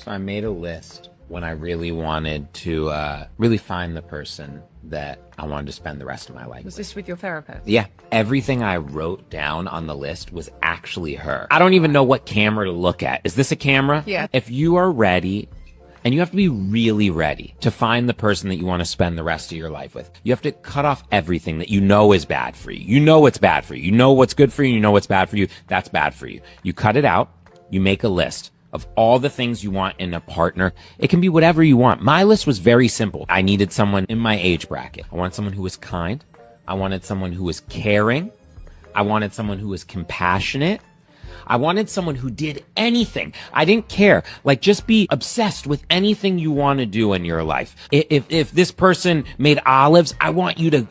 So I made a list when I really wanted to really find the person that I wanted to spend the rest of my life with. Was this with your therapist? Yeah. Everything I wrote down on the list was actually her. I don't even know what camera to look at. Is this a camera? Yeah. If you are ready, and you have to be really ready to find the person that you want to spend the rest of your life with, you have to cut off everything that you know is bad for you. You know it's bad for you. You know what's good for you. You know what's bad for you. That's bad for you. You cut it out. You make a list of all the things you want in a partner. It can be whatever you want. My list was very simple. I needed someone in my age bracket. I wanted someone who was kind. I wanted someone who was caring. I wanted someone who was compassionate. I wanted someone who did anything. I didn't care. Like, just be obsessed with anything you want to do in your life. If this person made olives, I want you to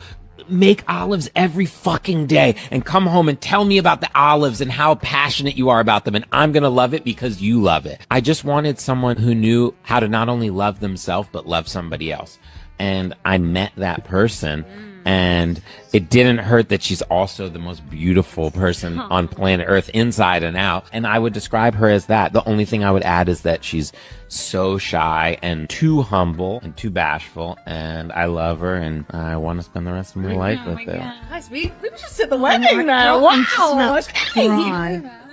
make olives every fucking day and come home and tell me about the olives and how passionate you are about them. And I'm going to love it because you love it. I just wanted someone who knew how to not only love themselves, but love somebody else. And I met that person. And it didn't hurt that she's also the most beautiful person on planet Earth, inside and out. And I would describe her as that. The only thing I would add is that she's so shy and too humble and too bashful. And I love her, and I want to spend the rest of my life with her. Guys, we were just at the wedding now. Wow.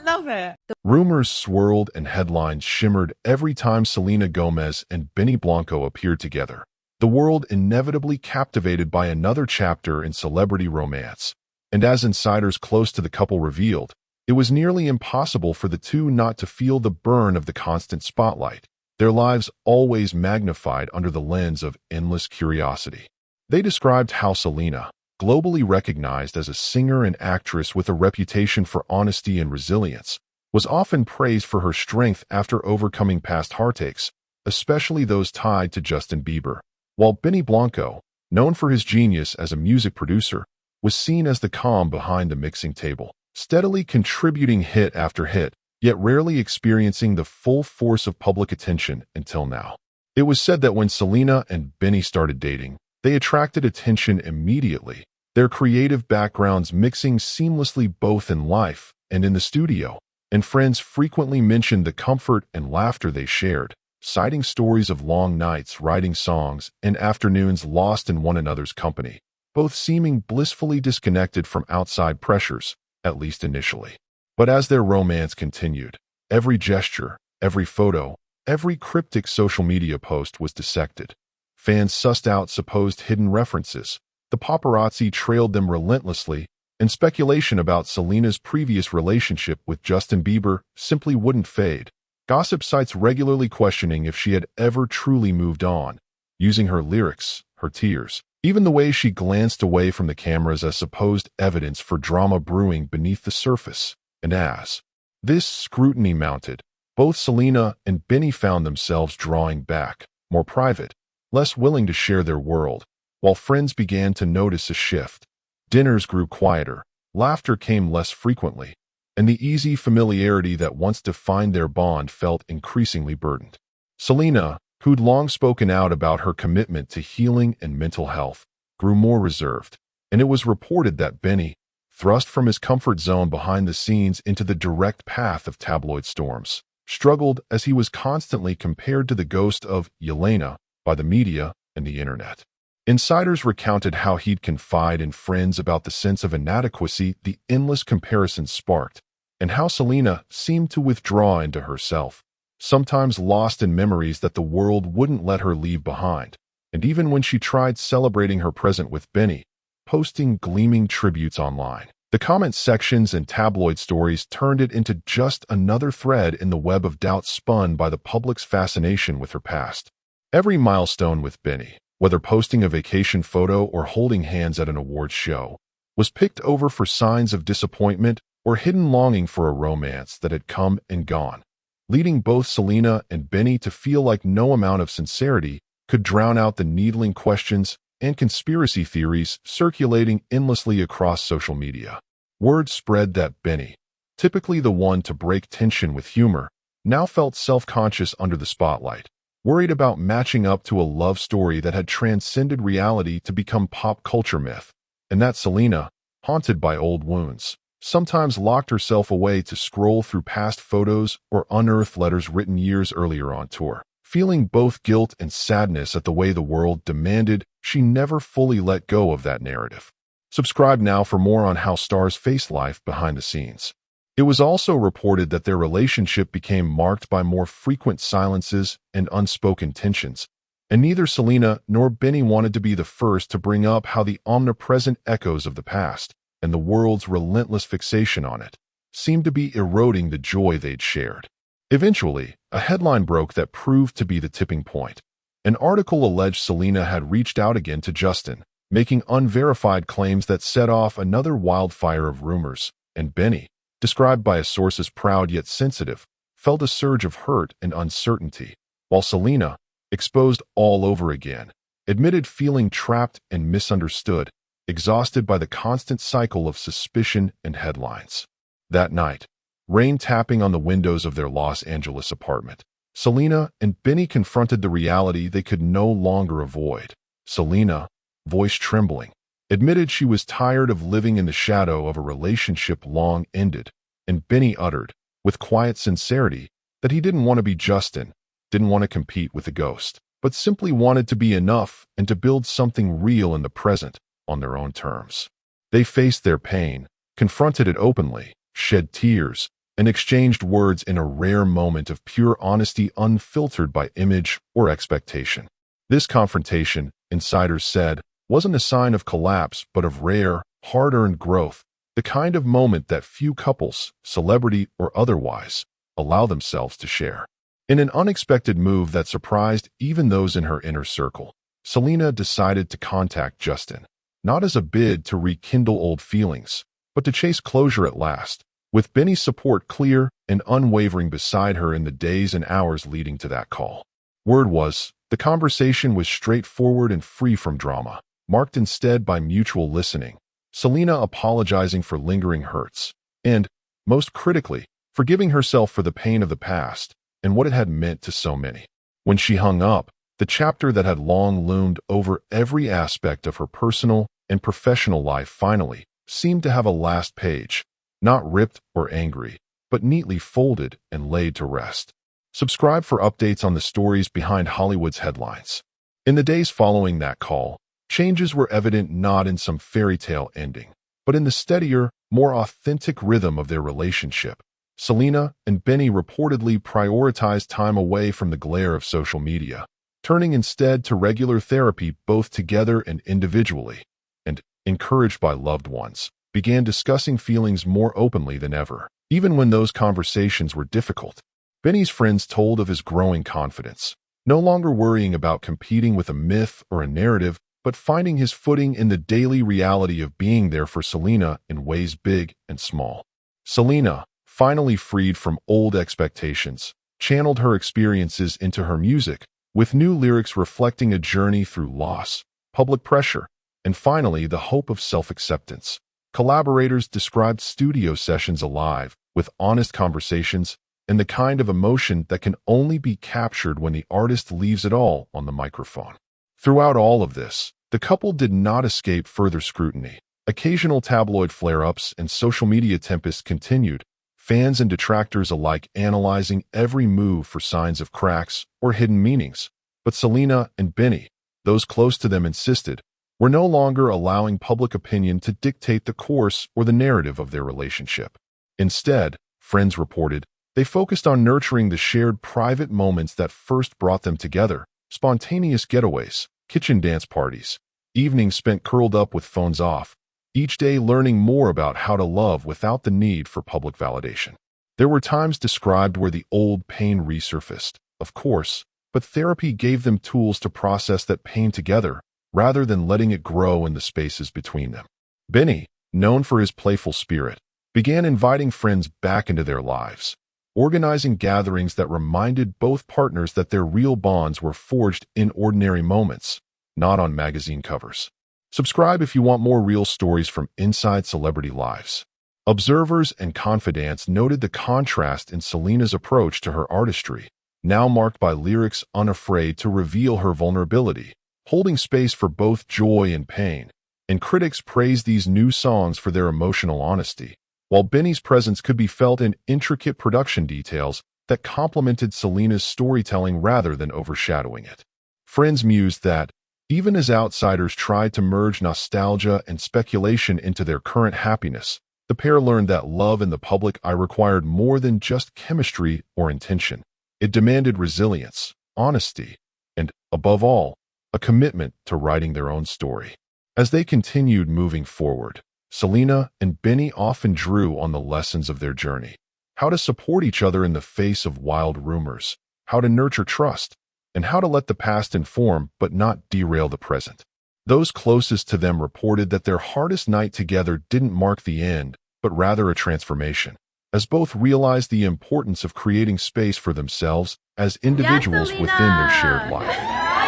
Love it. Rumors swirled and headlines shimmered every time Selena Gomez and Benny Blanco appeared together. The world inevitably captivated by another chapter in celebrity romance. And as insiders close to the couple revealed, it was nearly impossible for the two not to feel the burn of the constant spotlight, their lives always magnified under the lens of endless curiosity. They described how Selena, globally recognized as a singer and actress with a reputation for honesty and resilience, was often praised for her strength after overcoming past heartaches, especially those tied to Justin Bieber. While Benny Blanco, known for his genius as a music producer, was seen as the calm behind the mixing table, steadily contributing hit after hit, yet rarely experiencing the full force of public attention until now. It was said that when Selena and Benny started dating, they attracted attention immediately, their creative backgrounds mixing seamlessly both in life and in the studio, and friends frequently mentioned the comfort and laughter they shared, citing stories of long nights writing songs and afternoons lost in one another's company, both seeming blissfully disconnected from outside pressures, at least initially. But as their romance continued, every gesture, every photo, every cryptic social media post was dissected. Fans sussed out supposed hidden references, the paparazzi trailed them relentlessly, and speculation about Selena's previous relationship with Justin Bieber simply wouldn't fade. Gossip sites regularly questioning if she had ever truly moved on, using her lyrics, her tears, even the way she glanced away from the cameras as supposed evidence for drama brewing beneath the surface. And as this scrutiny mounted, both Selena and Benny found themselves drawing back, more private, less willing to share their world, while friends began to notice a shift. Dinners grew quieter, laughter came less frequently, and the easy familiarity that once defined their bond felt increasingly burdened. Selena, who'd long spoken out about her commitment to healing and mental health, grew more reserved, and it was reported that Benny, thrust from his comfort zone behind the scenes into the direct path of tabloid storms, struggled as he was constantly compared to the ghost of Yelena by the media and the internet. Insiders recounted how he'd confide in friends about the sense of inadequacy the endless comparisons sparked, and how Selena seemed to withdraw into herself, sometimes lost in memories that the world wouldn't let her leave behind. And even when she tried celebrating her present with Benny, posting gleaming tributes online, the comment sections and tabloid stories turned it into just another thread in the web of doubt spun by the public's fascination with her past. Every milestone with Benny, whether posting a vacation photo or holding hands at an awards show, was picked over for signs of disappointment or hidden longing for a romance that had come and gone, leading both Selena and Benny to feel like no amount of sincerity could drown out the needling questions and conspiracy theories circulating endlessly across social media. Word spread that Benny, typically the one to break tension with humor, now felt self-conscious under the spotlight, worried about matching up to a love story that had transcended reality to become pop culture myth, and that Selena, haunted by old wounds, sometimes locked herself away to scroll through past photos or unearth letters written years earlier on tour. Feeling both guilt and sadness at the way the world demanded, she never fully let go of that narrative. Subscribe now for more on how stars face life behind the scenes. It was also reported that their relationship became marked by more frequent silences and unspoken tensions, and neither Selena nor Benny wanted to be the first to bring up how the omnipresent echoes of the past and the world's relentless fixation on it seemed to be eroding the joy they'd shared. Eventually, a headline broke that proved to be the tipping point. An article alleged Selena had reached out again to Justin, making unverified claims that set off another wildfire of rumors, and Benny, described by a source as proud yet sensitive, felt a surge of hurt and uncertainty, while Selena, exposed all over again, admitted feeling trapped and misunderstood, exhausted by the constant cycle of suspicion and headlines. That night, rain tapping on the windows of their Los Angeles apartment, Selena and Benny confronted the reality they could no longer avoid. Selena, voice trembling, admitted she was tired of living in the shadow of a relationship long ended, and Benny uttered, with quiet sincerity, that he didn't want to be Justin, didn't want to compete with the ghost, but simply wanted to be enough and to build something real in the present on their own terms. They faced their pain, confronted it openly, shed tears, and exchanged words in a rare moment of pure honesty unfiltered by image or expectation. This confrontation, insiders said, wasn't a sign of collapse but of rare, hard-earned growth, the kind of moment that few couples, celebrity or otherwise, allow themselves to share. In an unexpected move that surprised even those in her inner circle, Selena decided to contact Justin, not as a bid to rekindle old feelings, but to chase closure at last, with Benny's support clear and unwavering beside her in the days and hours leading to that call. Word was, the conversation was straightforward and free from drama, marked instead by mutual listening, Selena apologizing for lingering hurts, and, most critically, forgiving herself for the pain of the past and what it had meant to so many. When she hung up, the chapter that had long loomed over every aspect of her personal and professional life finally seemed to have a last page, not ripped or angry, but neatly folded and laid to rest. Subscribe for updates on the stories behind Hollywood's headlines. In the days following that call, changes were evident not in some fairy tale ending, but in the steadier, more authentic rhythm of their relationship. Selena and Benny reportedly prioritized time away from the glare of social media, turning instead to regular therapy both together and individually, and, encouraged by loved ones, began discussing feelings more openly than ever, even when those conversations were difficult. Benny's friends told of his growing confidence, no longer worrying about competing with a myth or a narrative, but finding his footing in the daily reality of being there for Selena in ways big and small. Selena, finally freed from old expectations, channeled her experiences into her music, with new lyrics reflecting a journey through loss, public pressure, and finally the hope of self-acceptance. Collaborators described studio sessions alive, with honest conversations, and the kind of emotion that can only be captured when the artist leaves it all on the microphone. Throughout all of this, the couple did not escape further scrutiny. Occasional tabloid flare-ups and social media tempests continued, fans and detractors alike analyzing every move for signs of cracks or hidden meanings. But Selena and Benny, those close to them insisted, were no longer allowing public opinion to dictate the course or the narrative of their relationship. Instead, friends reported, they focused on nurturing the shared private moments that first brought them together, spontaneous getaways, kitchen dance parties, evenings spent curled up with phones off, each day learning more about how to love without the need for public validation. There were times described where the old pain resurfaced, of course, but therapy gave them tools to process that pain together, rather than letting it grow in the spaces between them. Benny, known for his playful spirit, began inviting friends back into their lives, organizing gatherings that reminded both partners that their real bonds were forged in ordinary moments, not on magazine covers. Subscribe if you want more real stories from inside celebrity lives. Observers and confidants noted the contrast in Selena's approach to her artistry, now marked by lyrics unafraid to reveal her vulnerability, holding space for both joy and pain, and critics praised these new songs for their emotional honesty, while Benny's presence could be felt in intricate production details that complemented Selena's storytelling rather than overshadowing it. Friends mused that, even as outsiders tried to merge nostalgia and speculation into their current happiness, the pair learned that love in the public eye required more than just chemistry or intention. It demanded resilience, honesty, and, above all, a commitment to writing their own story. As they continued moving forward, Selena and Benny often drew on the lessons of their journey: how to support each other in the face of wild rumors, how to nurture trust, and how to let the past inform but not derail the present. Those closest to them reported that their hardest night together didn't mark the end, but rather a transformation, as both realized the importance of creating space for themselves as individuals within their shared life.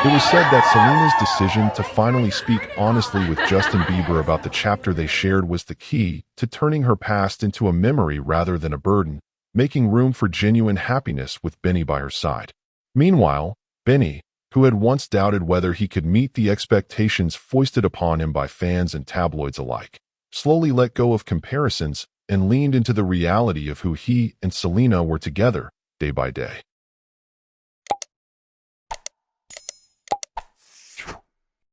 It was said that Selena's decision to finally speak honestly with Justin Bieber about the chapter they shared was the key to turning her past into a memory rather than a burden, making room for genuine happiness with Benny by her side. Meanwhile, Benny, who had once doubted whether he could meet the expectations foisted upon him by fans and tabloids alike, slowly let go of comparisons and leaned into the reality of who he and Selena were together, day by day.